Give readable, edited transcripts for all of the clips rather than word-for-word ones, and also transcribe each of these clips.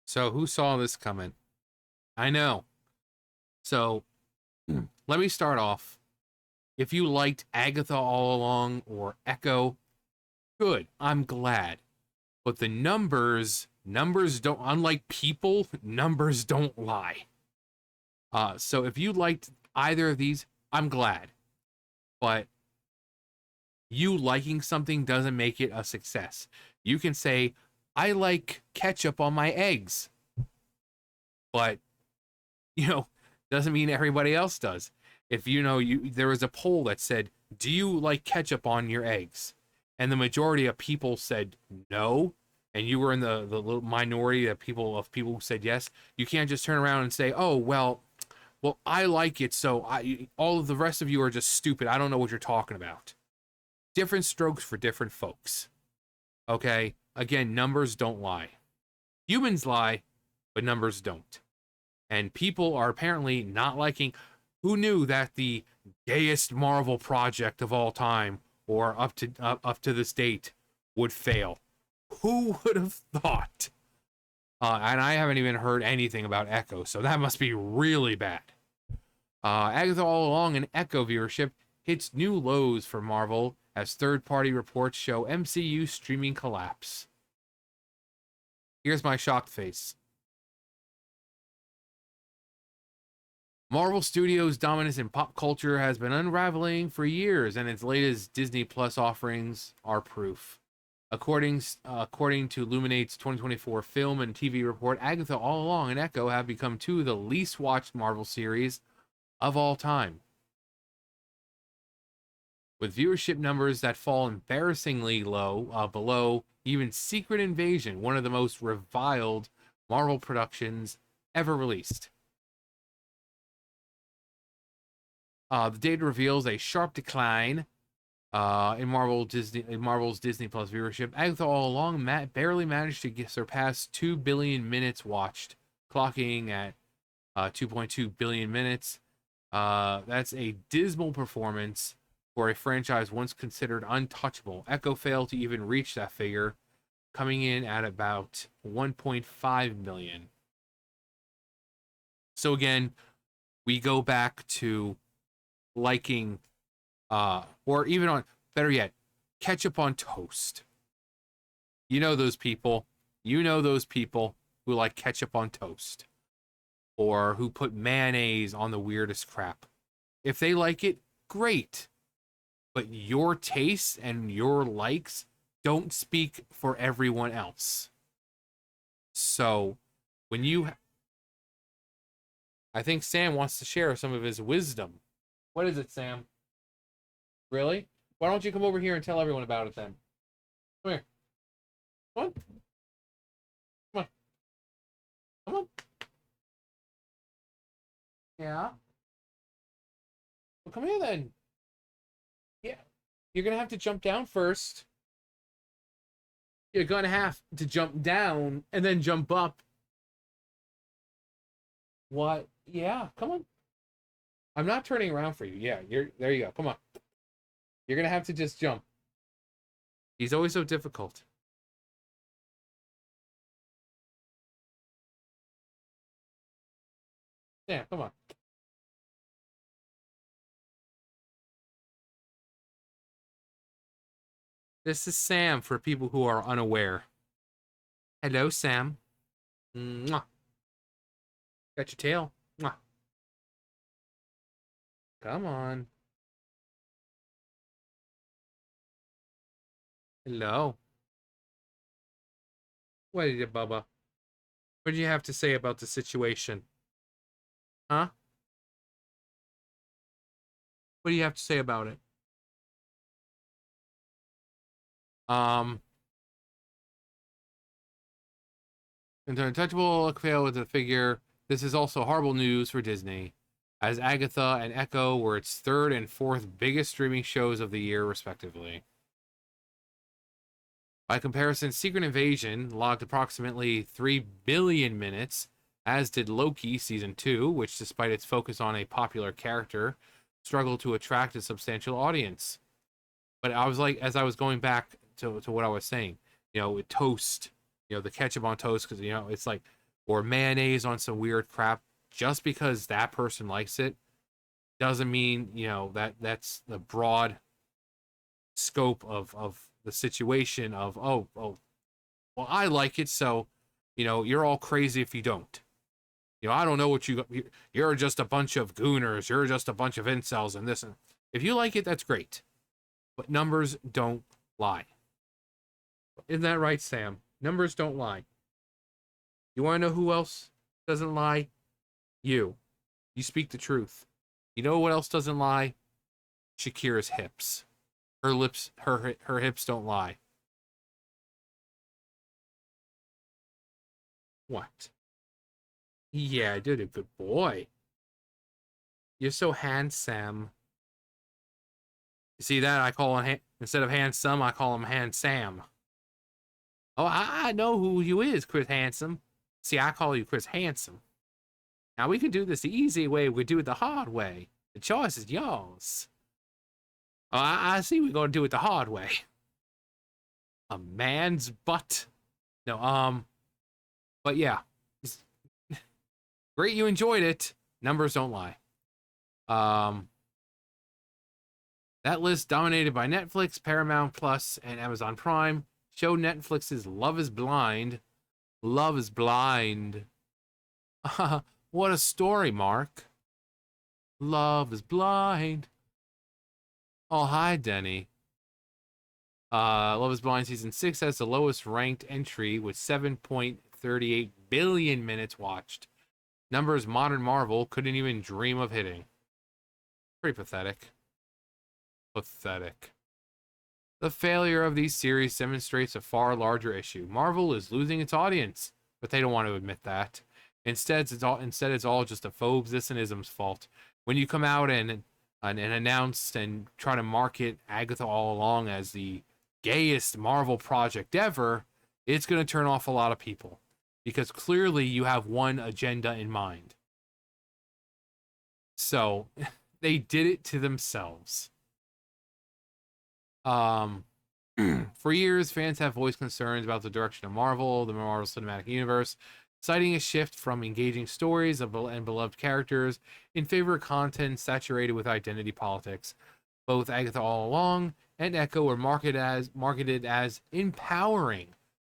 So who saw this coming? I know. So let me start off. If you liked Agatha all along or Echo, good. I'm glad. But the numbers don't, unlike people, numbers don't lie. So if you liked either of these, I'm glad. But you liking something doesn't make it a success. You can say, I like ketchup on my eggs, but doesn't mean everybody else does. If there was a poll that said, "Do you like ketchup on your eggs?" and the majority of people said no, and you were in the little minority of people who said yes, you can't just turn around and say, "Oh, well, I like it, so all of the rest of you are just stupid. I don't know what you're talking about." Different strokes for different folks. Okay? Again, numbers don't lie. Humans lie, but numbers don't. And people are apparently not liking. Who knew that the gayest Marvel project of all time, or up to this date, would fail? Who would have thought? And I haven't even heard anything about Echo, so that must be really bad. Agatha All Along and Echo viewership hits new lows for Marvel as third-party reports show MCU streaming collapse. Here's my shocked face. Marvel Studios' dominance in pop culture has been unraveling for years, and its latest Disney Plus offerings are proof. According to Luminate's 2024 film and TV report, Agatha All Along and Echo have become two of the least watched Marvel series of all time, with viewership numbers that fall embarrassingly low, below even Secret Invasion, one of the most reviled Marvel productions ever released. The data reveals a sharp decline in Marvel's Disney Plus viewership. Agatha All Along barely managed to surpass 2 billion minutes watched, clocking at 2.2 billion minutes. That's a dismal performance for a franchise once considered untouchable. Echo failed to even reach that figure, coming in at about 1.5 million. So again, we go back to liking, or even on, better yet, ketchup on toast. You know those people. You know those people who like ketchup on toast, or who put mayonnaise on the weirdest crap. If they like it, great. But your tastes and your likes don't speak for everyone else. So, I think Sam wants to share some of his wisdom. What is it, Sam? Really? Why don't you come over here and tell everyone about it then? Come here. Come on. Come on. Come on. Yeah. Well, come here then. Yeah. You're gonna have to jump down first. You're gonna have to jump down and then jump up. What? Yeah, come on. I'm not turning around for you. Yeah, you're there you go. Come on. You're gonna have to just jump. He's always so difficult. Yeah, come on. This is Sam for people who are unaware. Hello, Sam. Mwah. Got your tail. Mwah. Come on. Hello. What is it, Bubba? What do you have to say about the situation? Huh? What do you have to say about it? Um, Untouchable fail with the figure. This is also horrible news for Disney, as Agatha and Echo were its third and fourth biggest streaming shows of the year, respectively. By comparison, Secret Invasion logged approximately 3 billion minutes, as did Loki Season 2, which, despite its focus on a popular character, struggled to attract a substantial audience. But I was like, as I was going back to what I was saying, with toast, the ketchup on toast, because, it's like, or mayonnaise on some weird crap. Just because that person likes it doesn't mean, you know, that that's the broad scope of the situation of, oh, well, I like it, so, you know, you're all crazy if you don't. You know, I don't know what you're just a bunch of gooners, you're just a bunch of incels and this. And if you like it, that's great. But numbers don't lie. Isn't that right, Sam? Numbers don't lie. You want to know who else doesn't lie? You. You speak the truth. You know what else doesn't lie? Shakira's hips. Her hips don't lie. What? Yeah, dude, a good boy. You're so handsome. You see that? I call him, instead of handsome, I call him handsome. Oh, I know who you is, Chris Handsome. See, I call you Chris Handsome. Now we can do this the easy way, we do it the hard way. The choice is yours. Oh, I see we're gonna do it the hard way. A man's butt. No, but yeah. Great you enjoyed it. Numbers don't lie. That list dominated by Netflix, Paramount Plus, and Amazon Prime. Show Netflix's Love is Blind. Love is Blind. What a story, Mark. Love is Blind. Oh, hi, Denny. Love is Blind Season 6 has the lowest ranked entry with 7.38 billion minutes watched. Numbers modern Marvel couldn't even dream of hitting. Pretty pathetic. Pathetic. The failure of these series demonstrates a far larger issue. Marvel is losing its audience, but they don't want to admit that. Instead, it's all just a phobes-ism's fault. When you come out and announce and try to market Agatha All Along as the gayest Marvel project ever, it's going to turn off a lot of people. Because clearly you have one agenda in mind. So, they did it to themselves. For years, fans have voiced concerns about the direction of Marvel, the Marvel Cinematic Universe, citing a shift from engaging stories and beloved characters in favor of content saturated with identity politics. Both Agatha All Along and Echo were marketed as empowering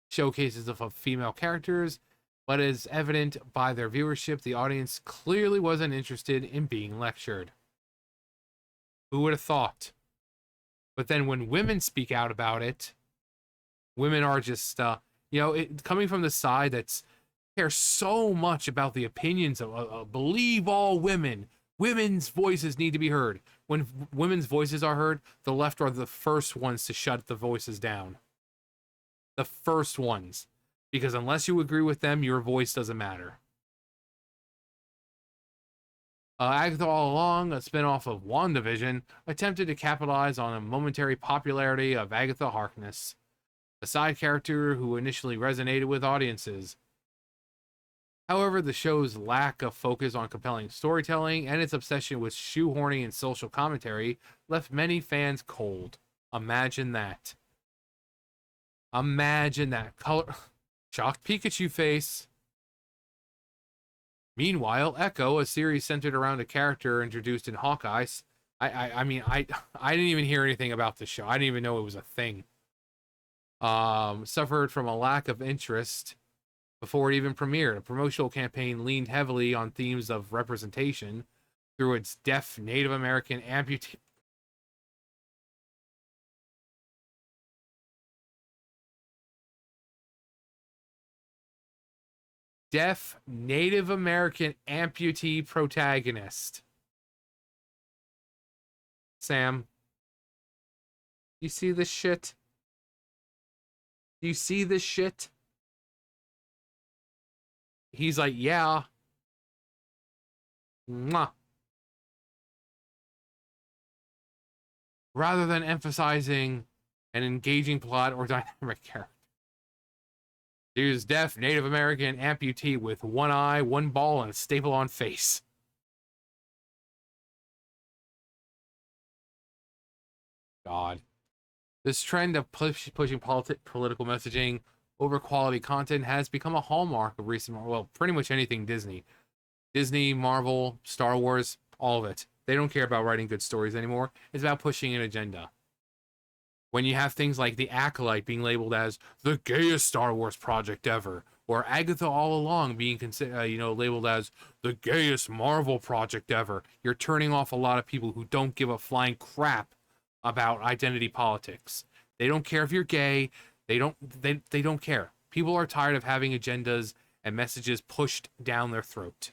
showcases of female characters, but as evident by their viewership, the audience clearly wasn't interested in being lectured. Who would have thought? But then when women speak out about it, women are just, coming from the side that's care so much about the opinions of believe all women. Women's voices need to be heard. When women's voices are heard, the left are the first ones to shut the voices down. The first ones. Because unless you agree with them, your voice doesn't matter. Agatha All Along, a spinoff of WandaVision, attempted to capitalize on a momentary popularity of Agatha Harkness, a side character who initially resonated with audiences. However, the show's lack of focus on compelling storytelling and its obsession with shoehorning and social commentary left many fans cold. Imagine that. Imagine that. Shocked Pikachu face. Meanwhile, Echo, a series centered around a character introduced in Hawkeye, I didn't even hear anything about this show. I didn't even know it was a thing. Suffered from a lack of interest before it even premiered. A promotional campaign leaned heavily on themes of representation through its deaf Native American amputee. Deaf Native American amputee protagonist. Sam, you see this shit? Do you see this shit? He's like, yeah. Mwah. Rather than emphasizing an engaging plot or dynamic character. Dude's deaf Native American amputee with one eye, one ball, and a staple-on face. God. This trend of pushing political messaging over quality content has become a hallmark of recent, well, pretty much anything Disney. Disney, Marvel, Star Wars, all of it. They don't care about writing good stories anymore. It's about pushing an agenda. When you have things like The Acolyte being labeled as the gayest Star Wars project ever, or Agatha All Along being labeled as the gayest Marvel project ever, you're turning off a lot of people who don't give a flying crap about identity politics. They don't care if you're gay. They don't care. People are tired of having agendas and messages pushed down their throat.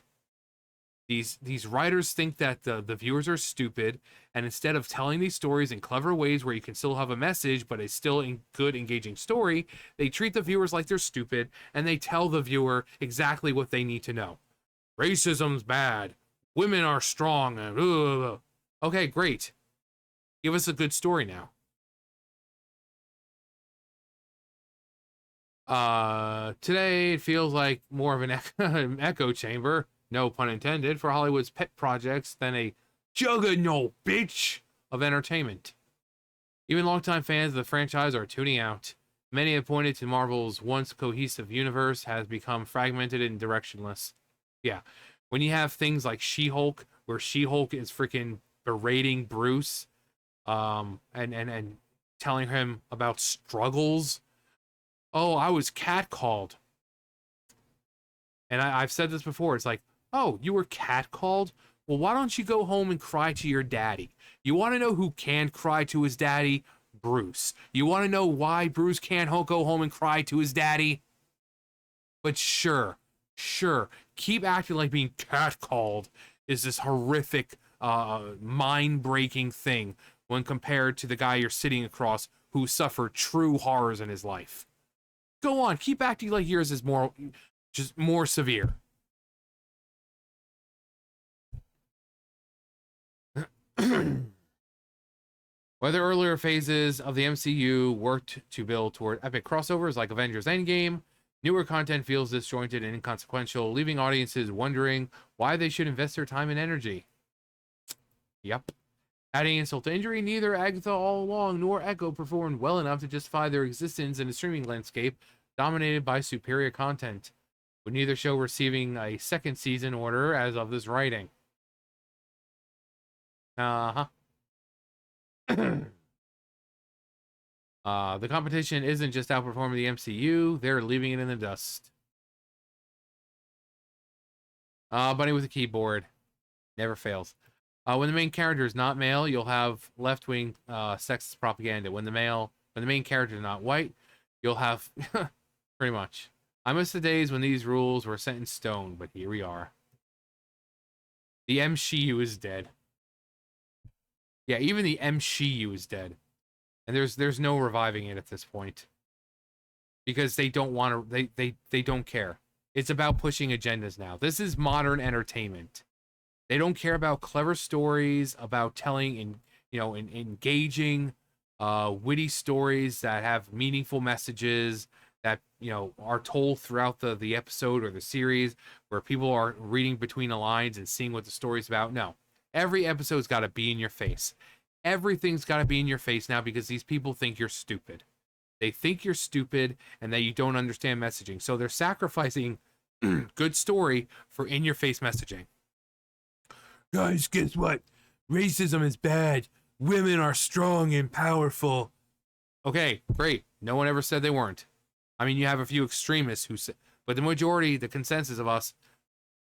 These writers think that the viewers are stupid, and instead of telling these stories in clever ways where you can still have a message but it's still a good engaging story, they treat the viewers like they're stupid, and they tell the viewer exactly what they need to know. Racism's bad. Women are strong. And okay, great. Give us a good story now. Today it feels like more of an echo chamber, no pun intended, for Hollywood's pet projects than a juggernaut, bitch, of entertainment. Even longtime fans of the franchise are tuning out. Many have pointed to Marvel's once cohesive universe has become fragmented and directionless. Yeah, when you have things like She-Hulk, where She-Hulk is freaking berating Bruce, and telling him about struggles. Oh, I was catcalled. And I've said this before. It's like, oh, you were catcalled? Well, why don't you go home and cry to your daddy? You want to know who can cry to his daddy? Bruce. You want to know why Bruce can't go home and cry to his daddy? But sure, keep acting like being catcalled is this horrific, mind-breaking thing when compared to the guy you're sitting across who suffered true horrors in his life. Go on, keep acting like yours is more severe. Whether earlier phases of the MCU worked to build toward epic crossovers like Avengers Endgame, newer content feels disjointed and inconsequential, leaving audiences wondering why they should invest their time and energy. Yep. Adding insult to injury, neither Agatha All Along nor Echo performed well enough to justify their existence in a streaming landscape dominated by superior content, with neither show receiving a second season order as of this writing. The competition isn't just outperforming the MCU, they're leaving it in the dust. Bunny with a keyboard. Never fails. When the main character is not male, you'll have left-wing sexist propaganda. When the main character is not white, you'll have pretty much. I miss the days when these rules were set in stone, but here we are. The MCU is dead. Yeah, even the MCU is dead. And there's no reviving it at this point. Because they don't want to they don't care. It's about pushing agendas now. This is modern entertainment. They don't care about clever stories, about telling engaging, witty stories that have meaningful messages that are told throughout the episode or the series, where people are reading between the lines and seeing what the story's about. No, every episode's got to be in your face. Everything's got to be in your face now because these people think you're stupid. They think you're stupid and that you don't understand messaging. So they're sacrificing good story for in-your-face messaging. Guys, guess what? Racism is bad. Women are strong and powerful. Okay, great. No one ever said they weren't. I mean, you have a few extremists who say, but the majority, the consensus of us,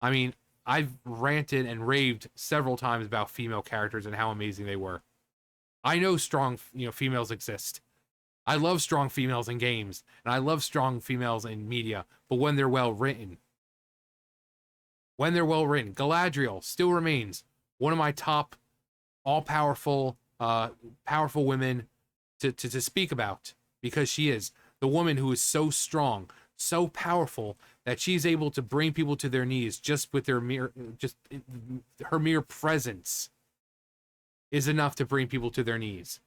I mean, I've ranted and raved several times about female characters and how amazing they were. I know strong, females exist. I love strong females in games, and I love strong females in media, but when they're well written. Galadriel still remains one of my top all-powerful powerful women to speak about, because she is the woman who is so strong, so powerful, that she's able to bring people to their knees just with her mere presence is enough to bring people to their knees.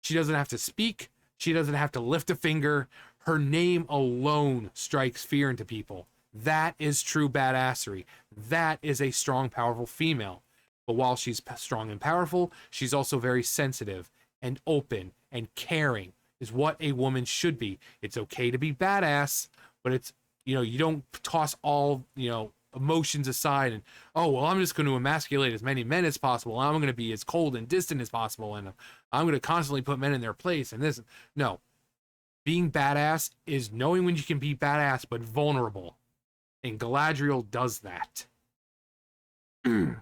She doesn't have to speak. She doesn't have to lift a finger. Her name alone strikes fear into people. That is true badassery. That is a strong, powerful female. But while she's strong and powerful, she's also very sensitive and open and caring. is what a woman should be. It's okay to be badass, but it's, you don't toss all, emotions aside and, oh, well, I'm just going to emasculate as many men as possible. I'm going to be as cold and distant as possible. And I'm going to constantly put men in their place. And this, no. Being badass is knowing when you can be badass, but vulnerable. And Galadriel does that.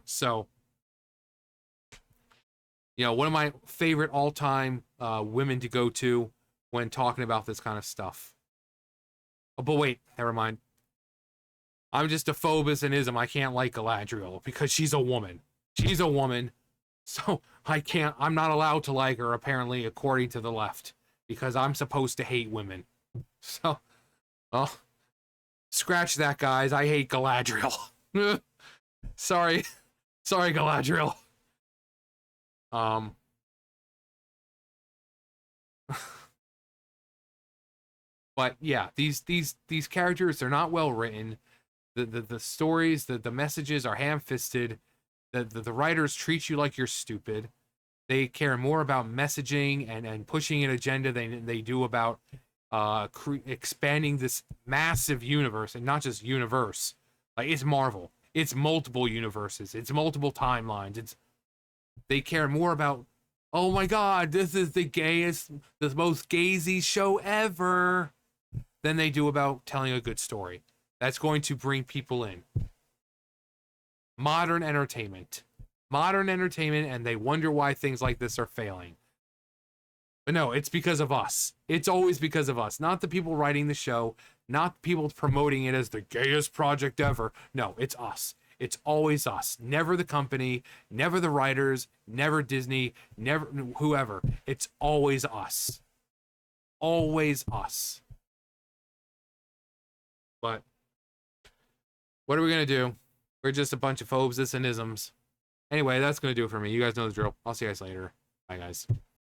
So, one of my favorite all-time women to go to when talking about this kind of stuff. Oh, but wait, never mind. I'm just a phobus and ism. I can't like Galadriel because she's a woman. She's a woman. So I'm not allowed to like her, apparently, according to the left. Because I'm supposed to hate women. So, well, scratch that, guys. I hate Galadriel. Sorry. Sorry, Galadriel. But yeah, these characters, they're not well written. The stories, the messages are ham-fisted. The writers treat you like you're stupid. They care more about messaging and pushing an agenda than they do about expanding this massive universe, and not just universe. Like, it's Marvel. It's multiple universes. It's multiple timelines. They care more about, oh my god, this is the most gazy show ever, than they do about telling a good story. That's going to bring people in. Modern entertainment, and they wonder why things like this are failing. But no, it's because of us. It's always because of us. Not the people writing the show, not people promoting it as the gayest project ever. No, it's us. It's always us. Never the company, never the writers, never Disney, never whoever. It's always us. Always us. But what are we going to do? We're just a bunch of phobes and isms. Anyway, that's going to do it for me. You guys know the drill. I'll see you guys later. Bye, guys.